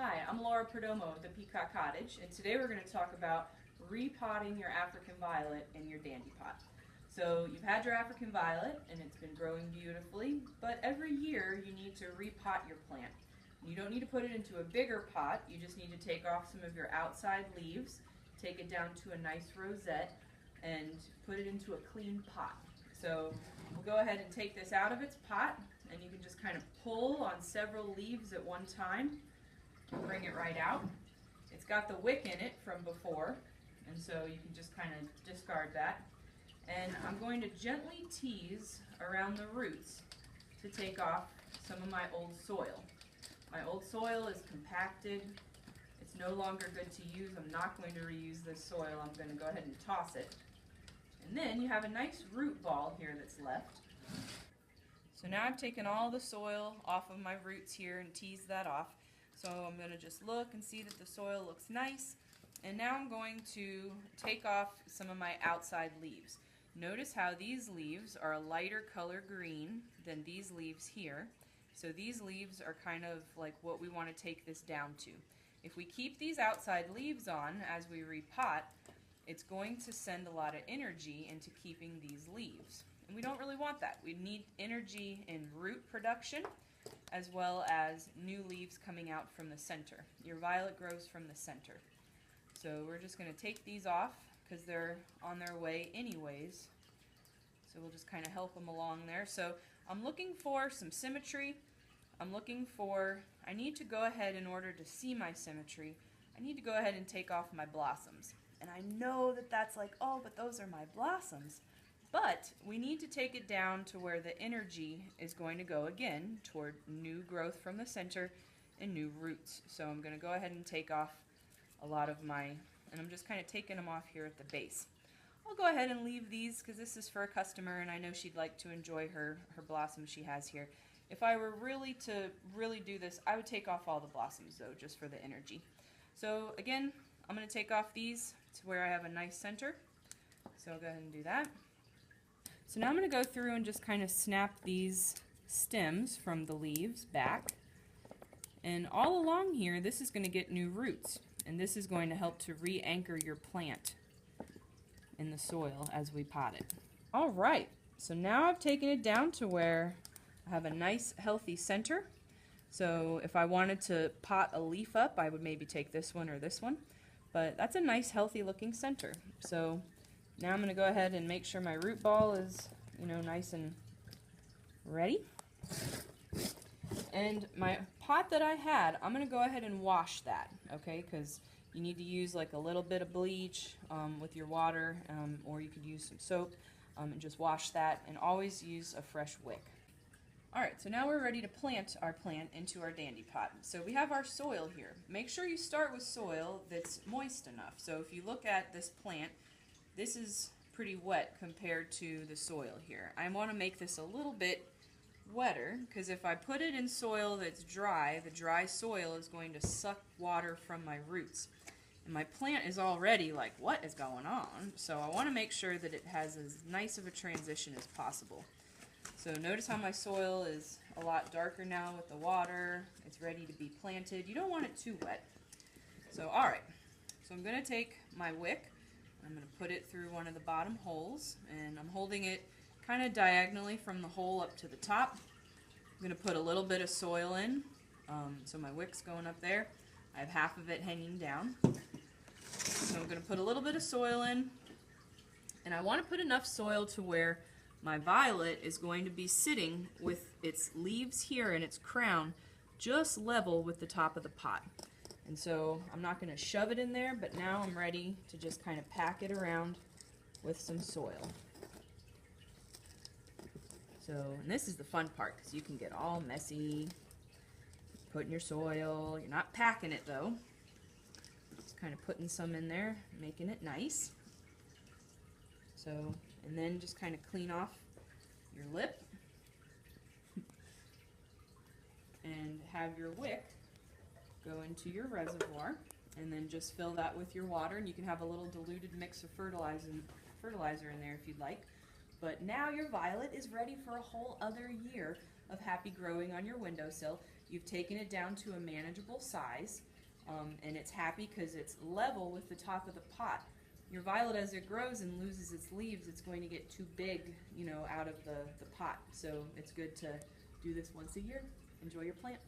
Hi, I'm Laura Perdomo of the Peacock Cottage, and today we're going to talk about repotting your African violet in your dandy pot. So you've had your African violet and it's been growing beautifully, but every year you need to repot your plant. You don't need to put it into a bigger pot, you just need to take off some of your outside leaves, take it down to a nice rosette, and put it into a clean pot. So we'll go ahead and take this out of its pot, and you can just kind of pull on several leaves at one time. Bring it right out. It's got the wick in it from before, and so you can just kind of discard that. And I'm going to gently tease around the roots to take off some of my old soil. My old soil is compacted. It's no longer good to use. I'm not going to reuse this soil. I'm going to go ahead and toss it. And then you have a nice root ball here that's left. So now I've taken all the soil off of my roots here and teased that off. So I'm going to just look and see that the soil looks nice. And now I'm going to take off some of my outside leaves. Notice how these leaves are a lighter color green than these leaves here. So these leaves are kind of like what we want to take this down to. If we keep these outside leaves on as we repot, it's going to send a lot of energy into keeping these leaves. And we don't really want that. We need energy in root production as well as new leaves coming out from the center. Your violet grows from the center. So we're just going to take these off because they're on their way anyways. So we'll just kind of help them along there. So I'm looking for some symmetry. I need to go ahead, in order to see my symmetry, I need to go ahead and take off my blossoms. And I know that that's like, oh, but those are my blossoms. But we need to take it down to where the energy is going to go again toward new growth from the center and new roots. So I'm going to go ahead and take off a lot of my, and I'm just kind of taking them off here at the base. I'll go ahead and leave these because this is for a customer and I know she'd like to enjoy her blossoms she has here. If I were really to do this, I would take off all the blossoms though, just for the energy. So again, I'm going to take off these to where I have a nice center. So I'll go ahead and do that. So now I'm going to go through and just kind of snap these stems from the leaves back. And all along here, this is going to get new roots. And this is going to help to re-anchor your plant in the soil as we pot it. Alright, so now I've taken it down to where I have a nice healthy center. So if I wanted to pot a leaf up, I would maybe take this one or this one. But that's a nice healthy looking center. So now I'm going to go ahead and make sure my root ball is, nice and ready. And my pot that I had, I'm going to go ahead and wash that, okay? Because you need to use like a little bit of bleach with your water, or you could use some soap and just wash that, and always use a fresh wick. Alright, so now we're ready to plant our plant into our dandy pot. So we have our soil here. Make sure you start with soil that's moist enough. So if you look at this plant, this is pretty wet compared to the soil here. I want to make this a little bit wetter because if I put it in soil that's dry, the dry soil is going to suck water from my roots. And my plant is already like, what is going on? So I want to make sure that it has as nice of a transition as possible. So notice how my soil is a lot darker now with the water. It's ready to be planted. You don't want it too wet. So alright, so I'm going to take my wick. I'm going to put it through one of the bottom holes, and I'm holding it kind of diagonally from the hole up to the top. I'm going to put a little bit of soil in, so my wick's going up there. I have half of it hanging down. So I'm going to put a little bit of soil in, and I want to put enough soil to where my violet is going to be sitting with its leaves here and its crown just level with the top of the pot. And so I'm not going to shove it in there, but now I'm ready to just kind of pack it around with some soil. So, and this is the fun part because you can get all messy putting your soil. You're not packing it though. Just kind of putting some in there, making it nice. So, and then just kind of clean off your lip and have your wick go into your reservoir, and then just fill that with your water, and you can have a little diluted mix of fertilizer in there if you'd like. But now your violet is ready for a whole other year of happy growing on your windowsill. You've taken it down to a manageable size. And it's happy because it's level with the top of the pot. Your violet, as it grows and loses its leaves, it's going to get too big, out of the pot. So it's good to do this once a year. Enjoy your plant.